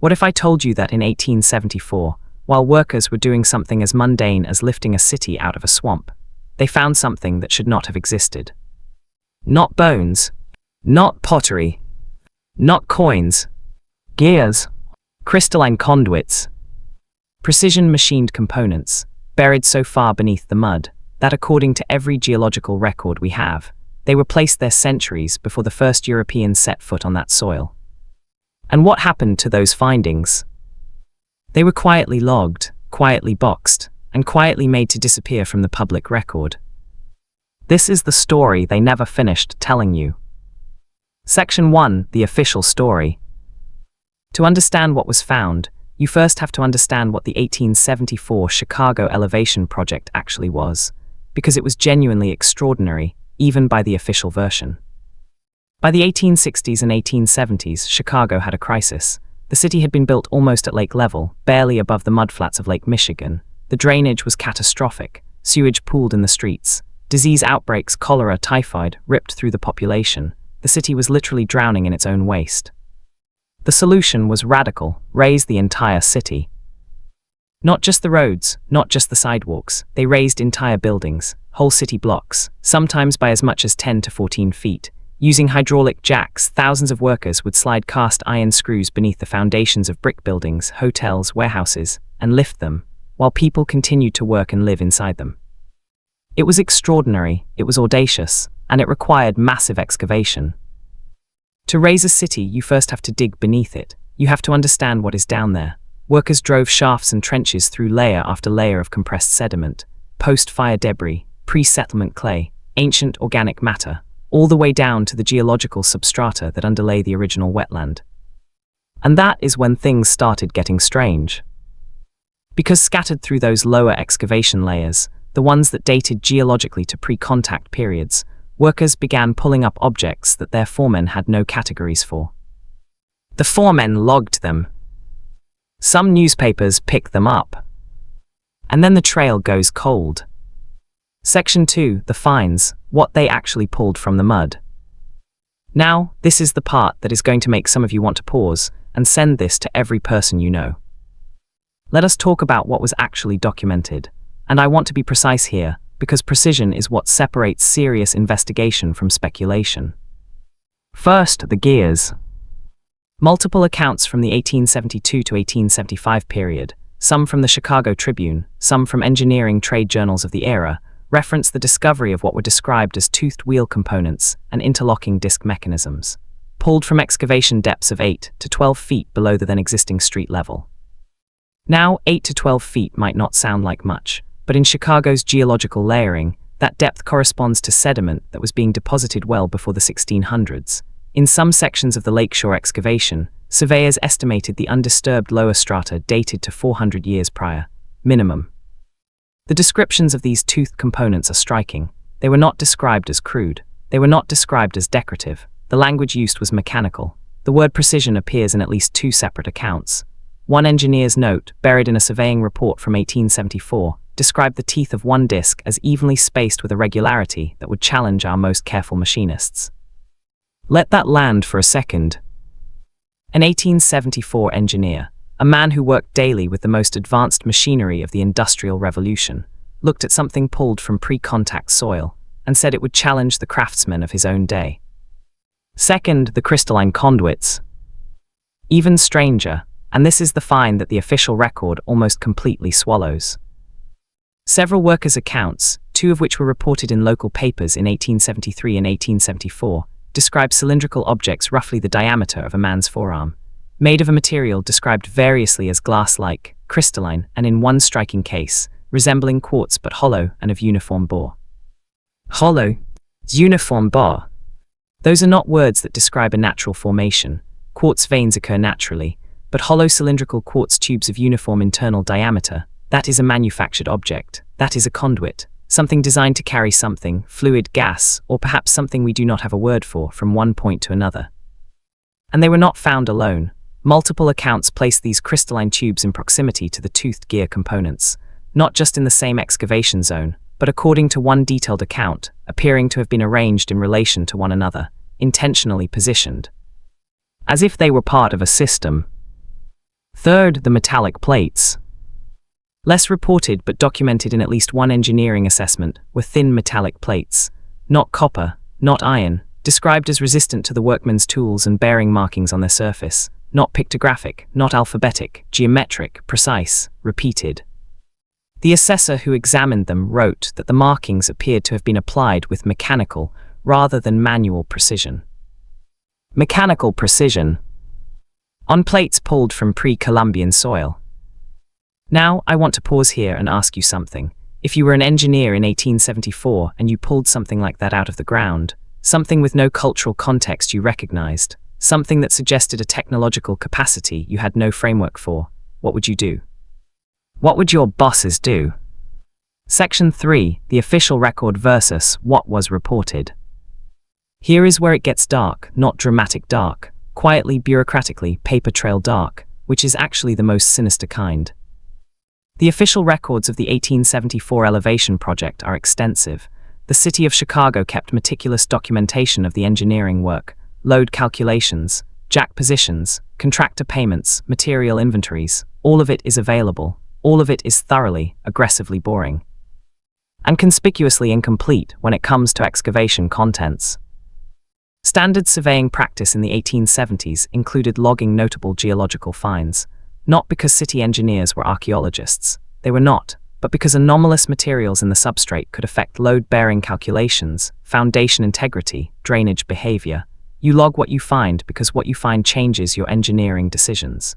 What if I told you that in 1874, while workers were doing something as mundane as lifting a city out of a swamp, they found something that should not have existed? Not bones, not pottery, not coins, gears, crystalline conduits, precision machined components, buried so far beneath the mud that according to every geological record we have, they were placed there centuries before the first Europeans set foot on that soil. And what happened to those findings? They were quietly logged, quietly boxed, and quietly made to disappear from the public record. This is the story they never finished telling you. Section 1, the official story. To understand what was found, you first have to understand what the 1874 Chicago Elevation Project actually was, because it was genuinely extraordinary, even by the official version. By the 1860s and 1870s, Chicago had a crisis. The city had been built almost at lake level, barely above the mudflats of Lake Michigan. The drainage was catastrophic. Sewage pooled in the streets. Disease outbreaks, cholera, typhoid, ripped through the population. The city was literally drowning in its own waste. The solution was radical: raise the entire city. Not just the roads, not just the sidewalks. They raised entire buildings, whole city blocks, sometimes by as much as 10 to 14 feet. Using hydraulic jacks, thousands of workers would slide cast iron screws beneath the foundations of brick buildings, hotels, warehouses, and lift them, while people continued to work and live inside them. It was extraordinary, it was audacious, and it required massive excavation. To raise a city, you first have to dig beneath it. You have to understand what is down there. Workers drove shafts and trenches through layer after layer of compressed sediment, post-fire debris, pre-settlement clay, ancient organic matter, all the way down to the geological substrata that underlay the original wetland. And that is when things started getting strange. Because scattered through those lower excavation layers, the ones that dated geologically to pre-contact periods, workers began pulling up objects that their foremen had no categories for. The foremen logged them. Some newspapers pick them up. And then the trail goes cold. Section 2, the finds, what they actually pulled from the mud. Now, this is the part that is going to make some of you want to pause and send this to every person you know. Let us talk about what was actually documented, and I want to be precise here, because precision is what separates serious investigation from speculation. First, the gears. Multiple accounts from the 1872 to 1875 period, some from the Chicago Tribune, some from engineering trade journals of the era, reference the discovery of what were described as toothed wheel components and interlocking disc mechanisms, pulled from excavation depths of 8 to 12 feet below the then existing street level. Now, 8 to 12 feet might not sound like much, but in Chicago's geological layering, that depth corresponds to sediment that was being deposited well before the 1600s. In some sections of the lakeshore excavation, surveyors estimated the undisturbed lower strata dated to 400 years prior, minimum. The descriptions of these toothed components are striking. They were not described as crude. They were not described as decorative. The language used was mechanical. The word precision appears in at least 2 separate accounts. One engineer's note, buried in a surveying report from 1874, described the teeth of one disc as evenly spaced with a regularity that would challenge our most careful machinists. Let that land for a second. An 1874 engineer, a man who worked daily with the most advanced machinery of the Industrial Revolution, looked at something pulled from pre-contact soil and said it would challenge the craftsmen of his own day. Second, the crystalline conduits. Even stranger, and this is the find that the official record almost completely swallows. Several workers' accounts, 2 of which were reported in local papers in 1873 and 1874, describe cylindrical objects roughly the diameter of a man's forearm, made of a material described variously as glass-like, crystalline, and in one striking case, resembling quartz but hollow and of uniform bore. Hollow, uniform bore. Those are not words that describe a natural formation. Quartz veins occur naturally, but hollow cylindrical quartz tubes of uniform internal diameter, that is a manufactured object, that is a conduit, something designed to carry something, fluid, gas, or perhaps something we do not have a word for, from one point to another. And they were not found alone. Multiple accounts place these crystalline tubes in proximity to the toothed gear components, not just in the same excavation zone, but according to one detailed account, appearing to have been arranged in relation to one another, intentionally positioned. As if they were part of a system. Third, the metallic plates. Less reported but documented in at least one engineering assessment were thin metallic plates, not copper, not iron, described as resistant to the workman's tools and bearing markings on their surface, not pictographic, not alphabetic, geometric, precise, repeated. The assessor who examined them wrote that the markings appeared to have been applied with mechanical rather than manual precision. Mechanical precision on plates pulled from pre-Columbian soil. Now, I want to pause here and ask you something. If you were an engineer in 1874 and you pulled something like that out of the ground, something with no cultural context you recognized, something that suggested a technological capacity you had no framework for, what would you do? What would your bosses do? Section 3, the official record versus what was reported. Here is where it gets dark, not dramatic dark, quietly, bureaucratically, paper trail dark, which is actually the most sinister kind. The official records of the 1874 elevation project are extensive. The city of Chicago kept meticulous documentation of the engineering work, load calculations, jack positions, contractor payments, material inventories. All of it is available. All of it is thoroughly, aggressively boring. And conspicuously incomplete when it comes to excavation contents. Standard surveying practice in the 1870s included logging notable geological finds, not because city engineers were archaeologists. They were not, but because anomalous materials in the substrate could affect load-bearing calculations, foundation integrity, drainage behavior. You log what you find because what you find changes your engineering decisions.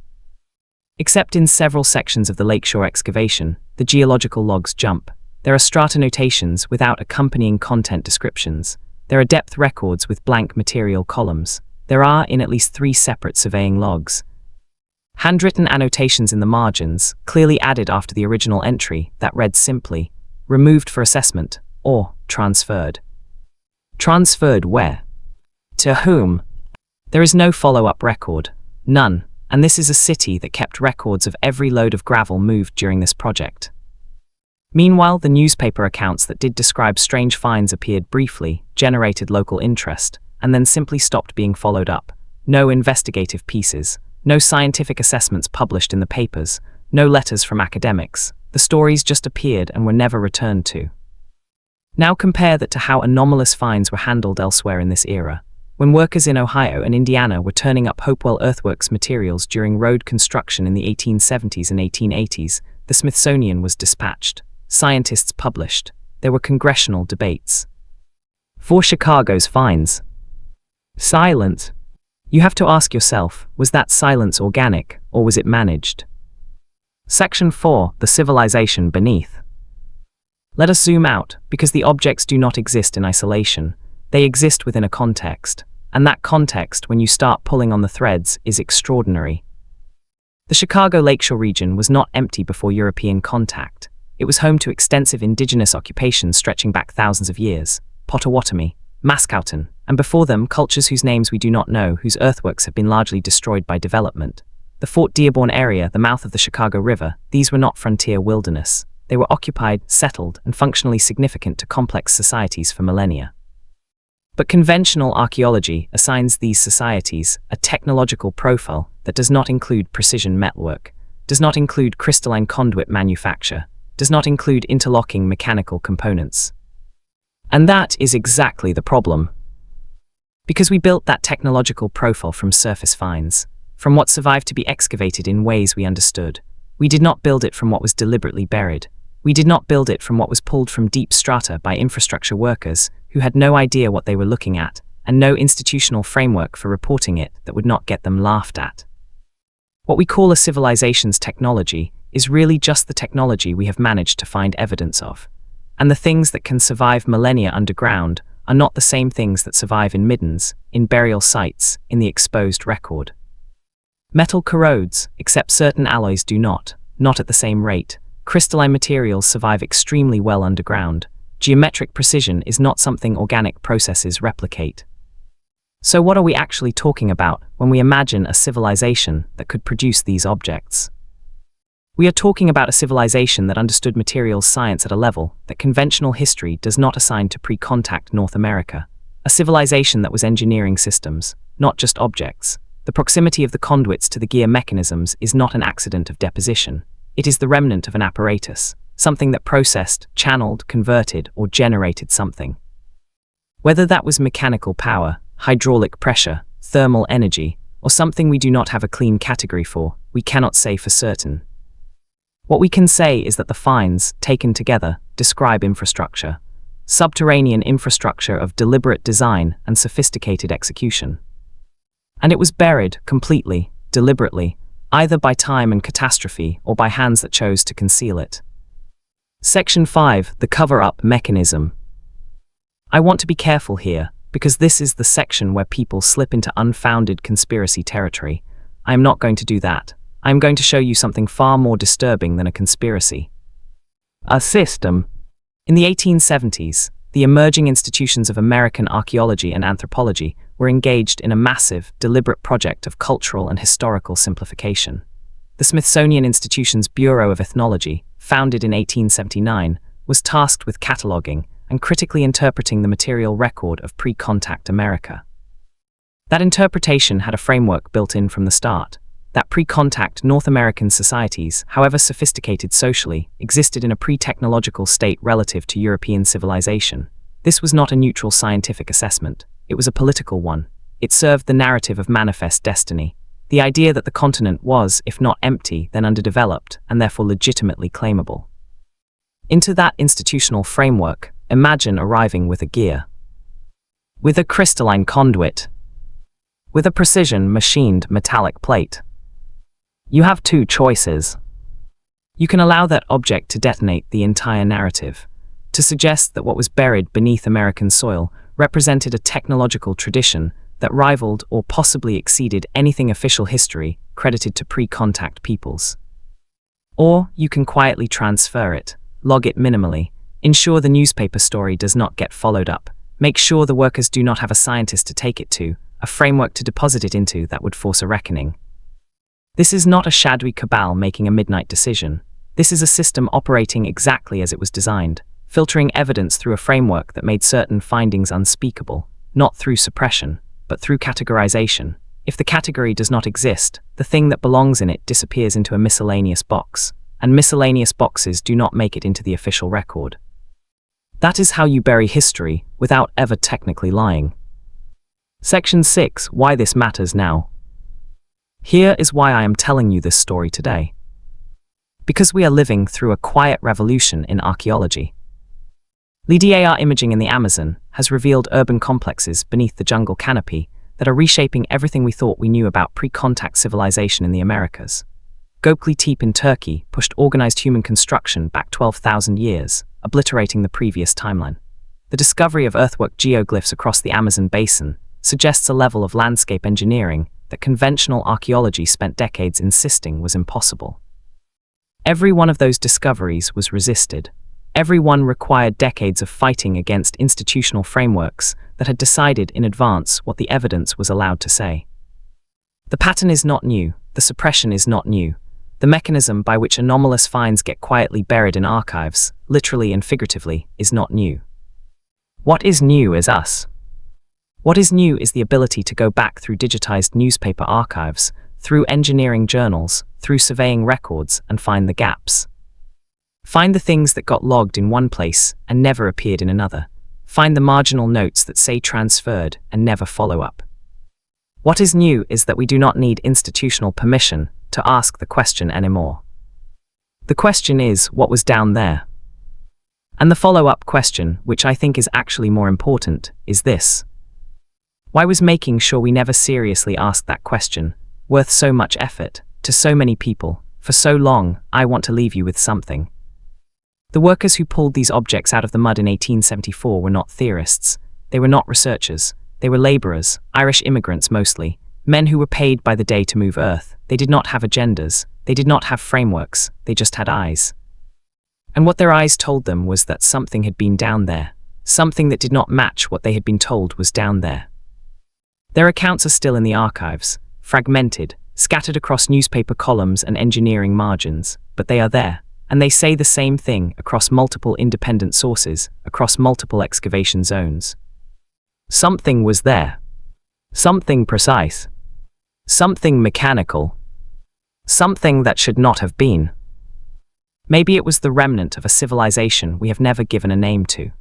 Except in several sections of the lakeshore excavation, the geological logs jump. There are strata notations without accompanying content descriptions. There are depth records with blank material columns. There are, in at least 3 separate surveying logs, handwritten annotations in the margins, clearly added after the original entry, that read simply, removed for assessment, or transferred. Transferred where? To whom? There is no follow-up record. None. And this is a city that kept records of every load of gravel moved during this project. Meanwhile, the newspaper accounts that did describe strange finds appeared briefly, generated local interest, and then simply stopped being followed up. No investigative pieces, no scientific assessments published in the papers, no letters from academics. The stories just appeared and were never returned to. Now compare that to how anomalous finds were handled elsewhere in this era. When workers in Ohio and Indiana were turning up Hopewell earthworks materials during road construction in the 1870s and 1880s, the Smithsonian was dispatched. Scientists published. There were congressional debates. For Chicago's finds. Silent. You have to ask yourself, was that silence organic, or was it managed? Section 4, the civilization beneath. Let us zoom out, because the objects do not exist in isolation. They exist within a context, and that context, when you start pulling on the threads, is extraordinary. The Chicago Lakeshore region was not empty before European contact. It was home to extensive indigenous occupations stretching back thousands of years, Potawatomi, Mascoutin, and before them cultures whose names we do not know, whose earthworks have been largely destroyed by development. The Fort Dearborn area, the mouth of the Chicago River, these were not frontier wilderness. They were occupied, settled, and functionally significant to complex societies for millennia. But conventional archaeology assigns these societies a technological profile that does not include precision metalwork, does not include crystalline conduit manufacture, does not include interlocking mechanical components. And that is exactly the problem. Because we built that technological profile from surface finds, from what survived to be excavated in ways we understood. We did not build it from what was deliberately buried. We did not build it from what was pulled from deep strata by infrastructure workers who had no idea what they were looking at, and no institutional framework for reporting it that would not get them laughed at. What we call a civilization's technology is really just the technology we have managed to find evidence of. And the things that can survive millennia underground are not the same things that survive in middens, in burial sites, in the exposed record. Metal corrodes, except certain alloys do not at the same rate. Crystalline materials survive extremely well underground. Geometric precision is not something organic processes replicate. So what are we actually talking about when we imagine a civilization that could produce these objects? We are talking about a civilization that understood materials science at a level that conventional history does not assign to pre-contact North America. A civilization that was engineering systems, not just objects. The proximity of the conduits to the gear mechanisms is not an accident of deposition. It is the remnant of an apparatus, something that processed, channeled, converted, or generated something. Whether that was mechanical power, hydraulic pressure, thermal energy, or something we do not have a clean category for, we cannot say for certain. What we can say is that the finds, taken together, describe infrastructure. Subterranean infrastructure of deliberate design and sophisticated execution. And it was buried completely, deliberately, either by time and catastrophe or by hands that chose to conceal it. Section 5, the cover-up mechanism. I want to be careful here, because this is the section where people slip into unfounded conspiracy territory. I am not going to do that. I am going to show you something far more disturbing than a conspiracy. A system. In the 1870s, the emerging institutions of American archaeology and anthropology were engaged in a massive, deliberate project of cultural and historical simplification. The Smithsonian Institution's Bureau of Ethnology, founded in 1879, was tasked with cataloging and critically interpreting the material record of pre-contact America. That interpretation had a framework built in from the start. That pre-contact North American societies, however sophisticated socially, existed in a pre-technological state relative to European civilization. This was not a neutral scientific assessment. It was a political one. It served the narrative of manifest destiny, the idea that the continent was, if not empty, then underdeveloped, and therefore legitimately claimable. Into that institutional framework, imagine arriving with a gear. With a crystalline conduit. With a precision machined metallic plate. You have two choices. You can allow that object to detonate the entire narrative, to suggest that what was buried beneath American soil represented a technological tradition that rivaled or possibly exceeded anything official history credited to pre-contact peoples. Or you can quietly transfer it, log it minimally, ensure the newspaper story does not get followed up, make sure the workers do not have a scientist to take it to, a framework to deposit it into that would force a reckoning. This is not a shadowy cabal making a midnight decision. This is a system operating exactly as it was designed, filtering evidence through a framework that made certain findings unspeakable, not through suppression, but through categorization. If the category does not exist, the thing that belongs in it disappears into a miscellaneous box, and miscellaneous boxes do not make it into the official record. That is how you bury history without ever technically lying. Section 6, why this matters now. Here is why I am telling you this story today. Because we are living through a quiet revolution in archaeology. LiDAR imaging in the Amazon has revealed urban complexes beneath the jungle canopy that are reshaping everything we thought we knew about pre-contact civilization in the Americas. Göbekli Tepe in Turkey pushed organized human construction back 12,000 years, obliterating the previous timeline. The discovery of earthwork geoglyphs across the Amazon basin suggests a level of landscape engineering that conventional archaeology spent decades insisting was impossible. Every one of those discoveries was resisted. Every one required decades of fighting against institutional frameworks that had decided in advance what the evidence was allowed to say. The pattern is not new, the suppression is not new. The mechanism by which anomalous finds get quietly buried in archives, literally and figuratively, is not new. What is new is us. What is new is the ability to go back through digitized newspaper archives, through engineering journals, through surveying records, and find the gaps. Find the things that got logged in one place and never appeared in another. Find the marginal notes that say transferred and never follow up. What is new is that we do not need institutional permission to ask the question anymore. The question is, what was down there? And the follow-up question, which I think is actually more important, is this. Why was making sure we never seriously asked that question worth so much effort to so many people for so long? I want to leave you with something. The workers who pulled these objects out of the mud in 1874 were not theorists. They were not researchers. They were laborers, Irish immigrants mostly, men who were paid by the day to move earth. They did not have agendas. They did not have frameworks. They just had eyes. And what their eyes told them was that something had been down there. Something that did not match what they had been told was down there. Their accounts are still in the archives, fragmented, scattered across newspaper columns and engineering margins, but they are there, and they say the same thing across multiple independent sources, across multiple excavation zones. Something was there. Something precise. Something mechanical. Something that should not have been. Maybe it was the remnant of a civilization we have never given a name to.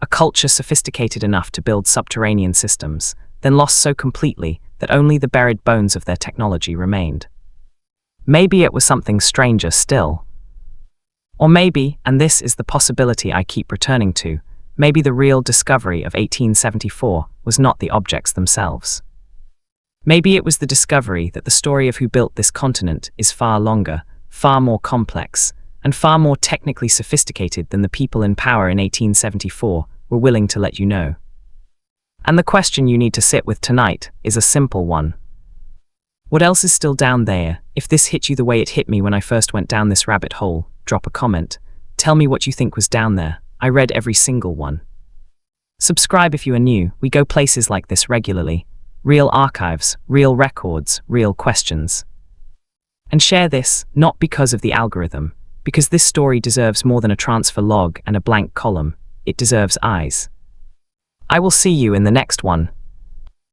A culture sophisticated enough to build subterranean systems, then lost so completely that only the buried bones of their technology remained. Maybe it was something stranger still. Or maybe, and this is the possibility I keep returning to, maybe the real discovery of 1874 was not the objects themselves. Maybe it was the discovery that the story of who built this continent is far longer, far more complex, and far more technically sophisticated than the people in power in 1874 were willing to let you know. And the question you need to sit with tonight is a simple one. What else is still down there? If this hit you the way it hit me when I first went down this rabbit hole, drop a comment. Tell me what you think was down there. I read every single one. Subscribe if you are new. We go places like this regularly. Real archives, real records, real questions. And share this, not because of the algorithm, because this story deserves more than a transfer log and a blank column. It deserves eyes. I will see you in the next one.